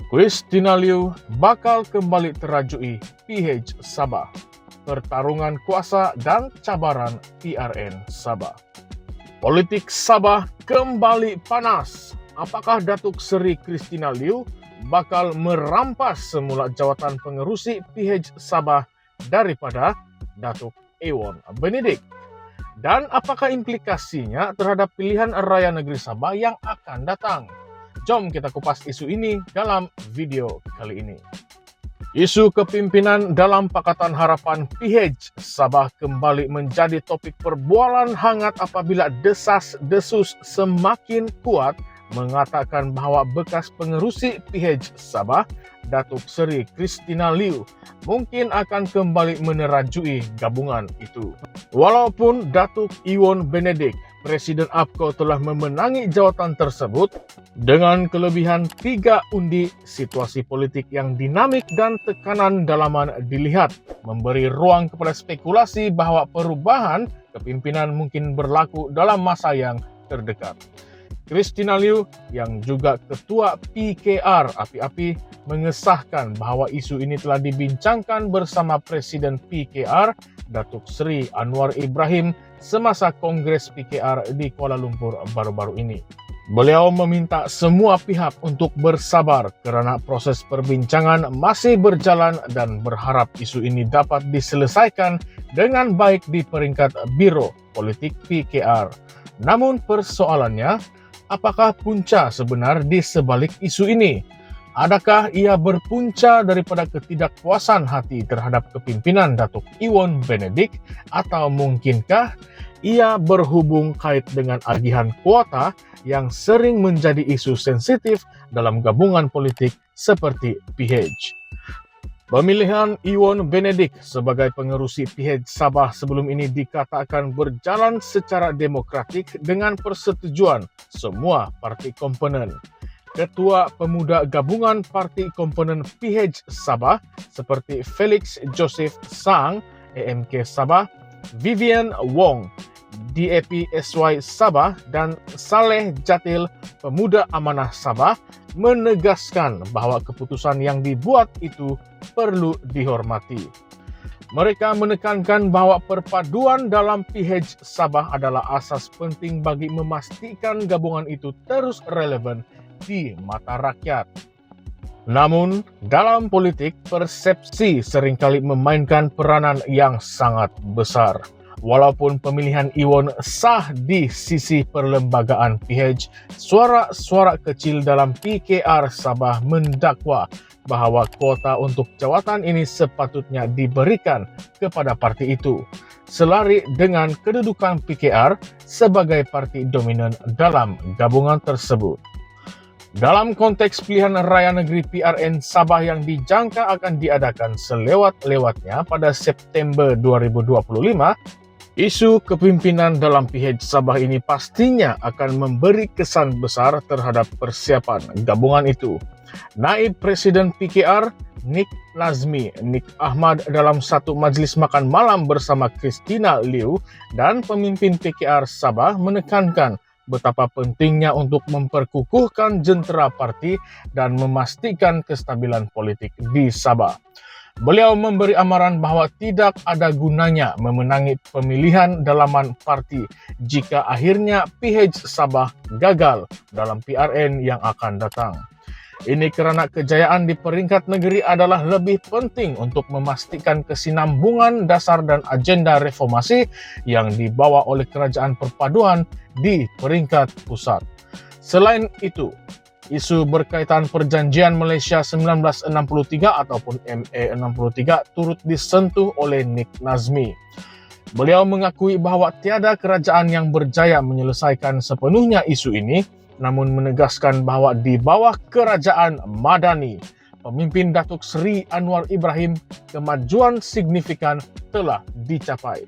Christina Liu bakal kembali terajui PH Sabah. Pertarungan kuasa dan cabaran PRN Sabah. Politik Sabah kembali panas. Apakah Datuk Seri Christina Liu bakal merampas semula jawatan pengerusi PH Sabah daripada Datuk Iwan Benedict? Dan apakah implikasinya terhadap pilihan raya negeri Sabah yang akan datang? Jom kita kupas isu ini dalam video kali ini. Isu kepimpinan dalam Pakatan Harapan PH Sabah kembali menjadi topik perbualan hangat apabila desas-desus semakin kuat mengatakan bahawa bekas pengerusi PH Sabah, Datuk Seri Christina Liu, mungkin akan kembali menerajui gabungan itu. Walaupun Datuk Iwan Benedict, Presiden APCO, telah memenangi jawatan tersebut dengan kelebihan 3 undi, situasi politik yang dinamik dan tekanan dalaman dilihat, memberi ruang kepada spekulasi bahawa perubahan kepimpinan mungkin berlaku dalam masa yang terdekat. Christina Liu yang juga ketua PKR api-api mengesahkan bahawa isu ini telah dibincangkan bersama Presiden PKR Datuk Seri Anwar Ibrahim semasa Kongres PKR di Kuala Lumpur baru-baru ini. Beliau meminta semua pihak untuk bersabar kerana proses perbincangan masih berjalan dan berharap isu ini dapat diselesaikan dengan baik di peringkat Biro Politik PKR. Namun persoalannya, apakah punca sebenar di sebalik isu ini? Adakah ia berpunca daripada ketidakpuasan hati terhadap kepimpinan Datuk Iwan Benedict, atau mungkinkah ia berhubung kait dengan agihan kuota yang sering menjadi isu sensitif dalam gabungan politik seperti PH? Pemilihan Iwan Benedict sebagai pengerusi PH Sabah sebelum ini dikatakan berjalan secara demokratik dengan persetujuan semua parti komponen. Ketua Pemuda Gabungan Parti Komponen PH Sabah seperti Felix Joseph Sang, AMK Sabah, Vivian Wong, DAP SY Sabah, dan Saleh Jatil, Pemuda Amanah Sabah, menegaskan bahawa keputusan yang dibuat itu perlu dihormati. Mereka menekankan bahawa perpaduan dalam PH Sabah adalah asas penting bagi memastikan gabungan itu terus relevan di mata rakyat. Namun, dalam politik, persepsi seringkali memainkan peranan yang sangat besar. Walaupun pemilihan Iwan sah di sisi perlembagaan PH, suara-suara kecil dalam PKR Sabah mendakwa bahawa kuota untuk jawatan ini sepatutnya diberikan kepada parti itu, selari dengan kedudukan PKR sebagai parti dominan dalam gabungan tersebut. Dalam konteks pilihan raya negeri PRN Sabah yang dijangka akan diadakan selewat-lewatnya pada September 2025, isu kepimpinan dalam PH Sabah ini pastinya akan memberi kesan besar terhadap persiapan gabungan itu. Naib Presiden PKR Nik Ahmad dalam satu majlis makan malam bersama Christina Liu dan pemimpin PKR Sabah menekankan betapa pentingnya untuk memperkukuhkan jentera parti dan memastikan kestabilan politik di Sabah. Beliau memberi amaran bahawa tidak ada gunanya memenangi pemilihan dalaman parti jika akhirnya PH Sabah gagal dalam PRN yang akan datang. Ini kerana kejayaan di peringkat negeri adalah lebih penting untuk memastikan kesinambungan dasar dan agenda reformasi yang dibawa oleh kerajaan perpaduan di peringkat pusat. Selain itu, isu berkaitan Perjanjian Malaysia 1963 ataupun MA63 turut disentuh oleh Nik Nazmi. Beliau mengakui bahawa tiada kerajaan yang berjaya menyelesaikan sepenuhnya isu ini, namun menegaskan bahawa di bawah kerajaan Madani, pemimpin Datuk Seri Anwar Ibrahim, kemajuan signifikan telah dicapai.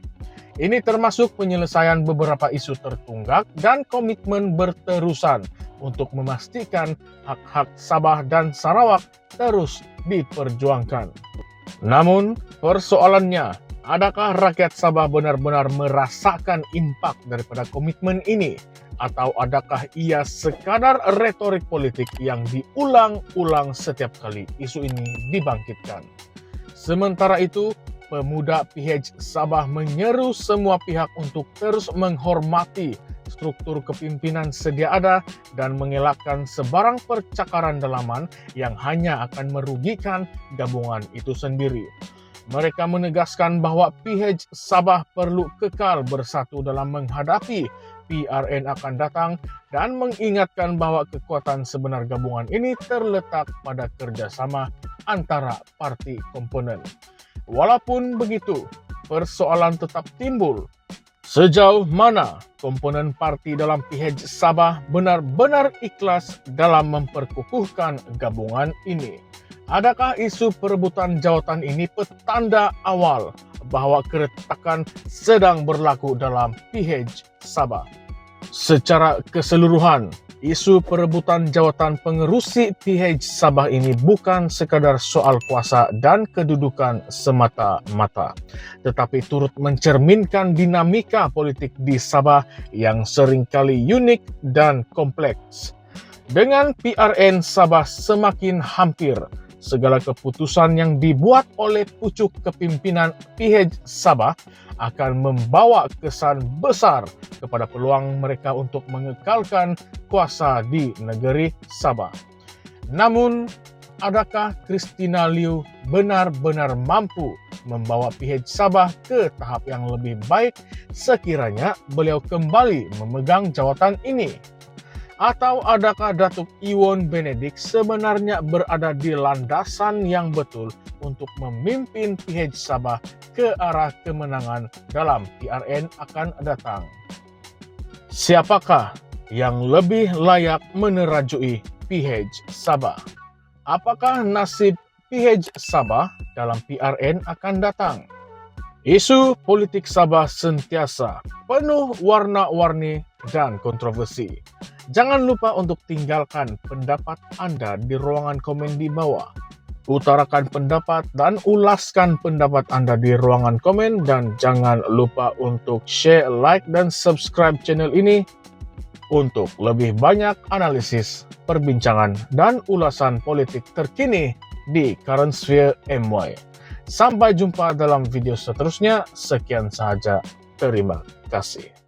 Ini termasuk penyelesaian beberapa isu tertunggak dan komitmen berterusan untuk memastikan hak-hak Sabah dan Sarawak terus diperjuangkan. Namun, persoalannya, Adakah rakyat Sabah benar-benar merasakan impak daripada komitmen ini? Atau adakah ia sekadar retorik politik yang diulang-ulang setiap kali isu ini dibangkitkan? Sementara itu, pemuda PH Sabah menyeru semua pihak untuk terus menghormati struktur kepimpinan sedia ada dan mengelakkan sebarang percakaran dalaman yang hanya akan merugikan gabungan itu sendiri. Mereka menegaskan bahwa PH Sabah perlu kekal bersatu dalam menghadapi PRN akan datang dan mengingatkan bahwa kekuatan sebenar gabungan ini terletak pada kerjasama antara parti komponen. Walaupun begitu, persoalan tetap timbul. Sejauh mana komponen parti dalam PH Sabah benar-benar ikhlas dalam memperkukuhkan gabungan ini? Adakah isu perebutan jawatan ini petanda awal bahwa keretakan sedang berlaku dalam PH Sabah? Secara keseluruhan, isu perebutan jawatan pengerusi PH Sabah ini bukan sekadar soal kuasa dan kedudukan semata-mata, tetapi turut mencerminkan dinamika politik di Sabah yang seringkali unik dan kompleks. Dengan PRN Sabah semakin hampir, segala keputusan yang dibuat oleh pucuk kepimpinan PH Sabah akan membawa kesan besar kepada peluang mereka untuk mengekalkan kuasa di negeri Sabah. Namun, adakah Christina Liu benar-benar mampu membawa PH Sabah ke tahap yang lebih baik sekiranya beliau kembali memegang jawatan ini? Atau adakah Datuk Iwon Benedik sebenarnya berada di landasan yang betul untuk memimpin PH Sabah ke arah kemenangan dalam PRN akan datang? Siapakah yang lebih layak menerajui PH Sabah? Apakah nasib PH Sabah dalam PRN akan datang? Isu politik Sabah sentiasa penuh warna-warni dan kontroversi. Jangan lupa untuk tinggalkan pendapat Anda di ruangan komen di bawah. Utarakan pendapat dan ulaskan pendapat Anda di ruangan komen dan jangan lupa untuk share, like, dan subscribe channel ini untuk lebih banyak analisis, perbincangan, dan ulasan politik terkini di Current Sphere MY. Sampai jumpa dalam video seterusnya. Sekian sahaja. Terima kasih.